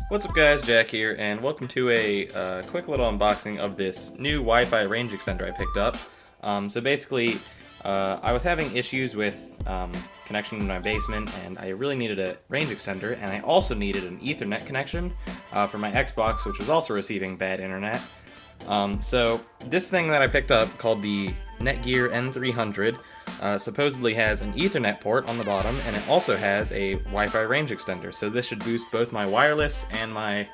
What's up guys, Jack here, and welcome to a quick little unboxing of this new Wi-Fi range extender I picked up. So basically, I was having issues with connection in my basement, and I really needed a range extender, and I also needed an Ethernet connection for my Xbox, which was also receiving bad internet. So this thing that I picked up, called the Netgear N300, supposedly has an Ethernet port on the bottom, and it also has a Wi-Fi range extender. So this should boost both my wireless and my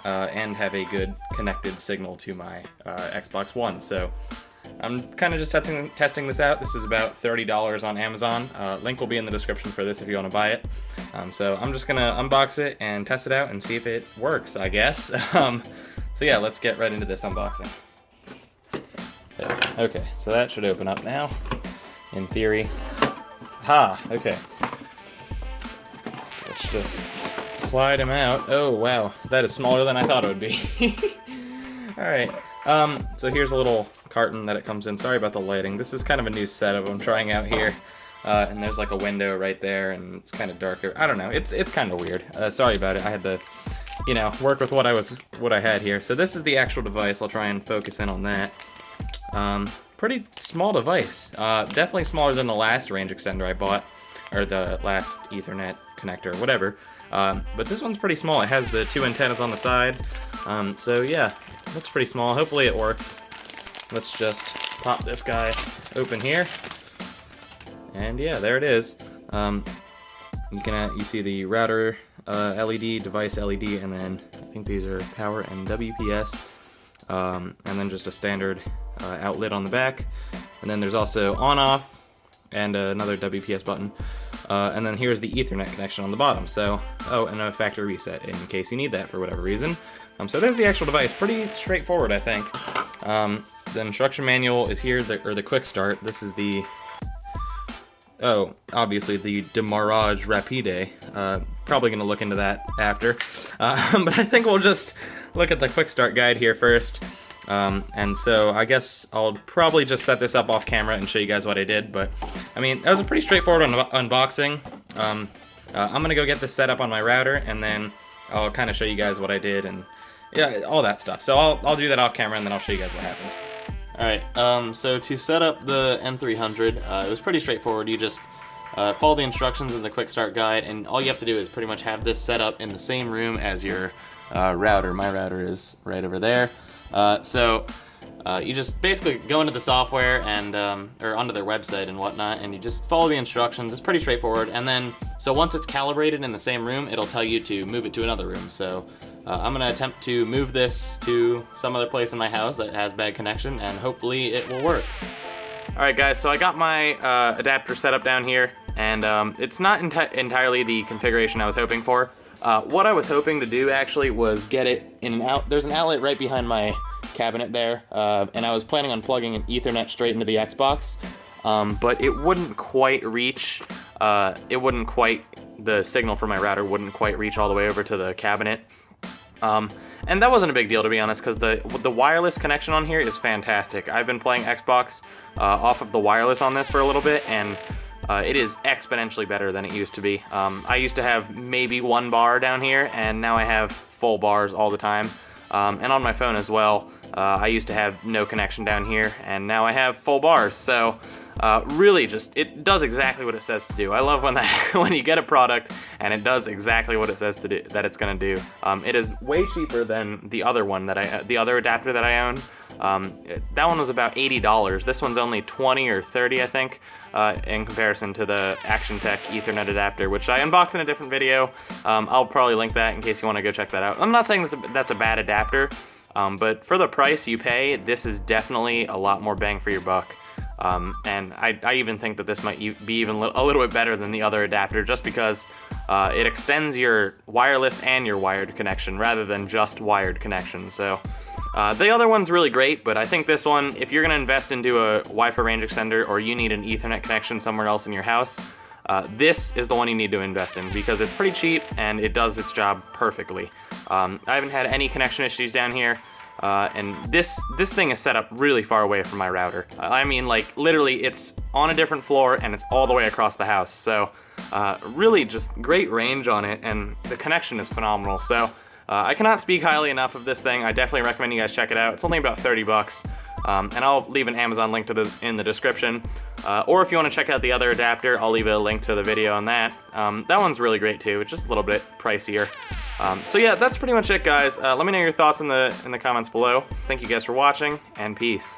and have a good connected signal to my Xbox One. So I'm kind of just testing this out. This is about $30 on Amazon. Link will be in the description for this if you want to buy it. So I'm just gonna unbox it and test it out and see if it works, I guess. So yeah, let's get right into this unboxing. There. Okay, so that should open up now, in theory. Okay. So let's just slide him out. Oh wow, that is smaller than I thought it would be. Alright, so here's a little carton that it comes in. Sorry about the lighting. This is kind of a new setup I'm trying out here. And there's like a window right there, and it's kind of darker. I don't know, it's kind of weird. Sorry about it. I had to, you know, work with what I had here. So this is the actual device. I'll try and focus in on that. Pretty small device. Definitely smaller than the last range extender I bought, or the last Ethernet connector, whatever. But this one's pretty small. It has the two antennas on the side. So yeah, it looks pretty small. Hopefully it works. Let's just pop this guy open here. And yeah, there it is. You see the router LED, device LED, and then I think these are power and WPS. And then just a standard outlet on the back, and then there's also on-off and another WPS button, and then here's the Ethernet connection on the bottom. So, and a factory reset in case you need that for whatever reason. So there's the actual device. Pretty straightforward, I think. The instruction manual is here, or the quick start. This is the obviously the Demarrage Rapide. Probably going to look into that after. But I think we'll just look at the quick start guide here first. And so I guess I'll probably just set this up off camera and show you guys what I did. But I mean, that was a pretty straightforward unboxing. I'm going to go get this set up on my router, and then I'll kind of show you guys what I did and yeah, all that stuff. So I'll do that off camera, and then I'll show you guys what happened. Alright, so to set up the N300, it was pretty straightforward. You just follow the instructions in the quick start guide, and all you have to do is pretty much have this set up in the same room as your router. My router is right over there. You just basically go into the software and or onto their website and whatnot, and you just follow the instructions. It's pretty straightforward. And then, so once it's calibrated in the same room, it'll tell you to move it to another room. So I'm gonna attempt to move this to some other place in my house that has bad connection, and hopefully it will work. Alright guys, so I got my adapter set up down here, and it's not entirely the configuration I was hoping for. What I was hoping to do actually was get it in there's an outlet right behind my cabinet there, and I was planning on plugging an Ethernet straight into the Xbox, but it wouldn't quite reach, the signal from my router wouldn't quite reach all the way over to the cabinet. And that wasn't a big deal, to be honest, because the wireless connection on here is fantastic. I've been playing Xbox off of the wireless on this for a little bit, and it is exponentially better than it used to be. I used to have maybe one bar down here, and now I have full bars all the time. And on my phone as well, I used to have no connection down here, and now I have full bars. So really, it does exactly what it says to do. I love when when you get a product and it does exactly what it says to do, that it's gonna do. It is way cheaper than the other one the other adapter that I own. That one was about $80. This one's only 20 or 30, I think, in comparison to the Action Tech Ethernet adapter, which I unboxed in a different video. I'll probably link that in case you want to go check that out. I'm not saying that's a bad adapter, but for the price you pay, this is definitely a lot more bang for your buck. And I even think that this might be even a little bit better than the other adapter, just because it extends your wireless and your wired connection rather than just wired connection. So the other one's really great, but I think this one, if you're going to invest into a Wi-Fi range extender, or you need an Ethernet connection somewhere else in your house, this is the one you need to invest in, because it's pretty cheap and it does its job perfectly. I haven't had any connection issues down here. And this thing is set up really far away from my router. I mean, like, literally, it's on a different floor and it's all the way across the house. So really just great range on it, and the connection is phenomenal. So I cannot speak highly enough of this thing. I definitely recommend you guys check it out. It's only about 30 bucks. And I'll leave an Amazon link in the description. Or if you want to check out the other adapter, I'll leave a link to the video on that. That one's really great too. It's just a little bit pricier. So yeah, that's pretty much it, guys. Let me know your thoughts in the comments below. Thank you guys for watching, and peace.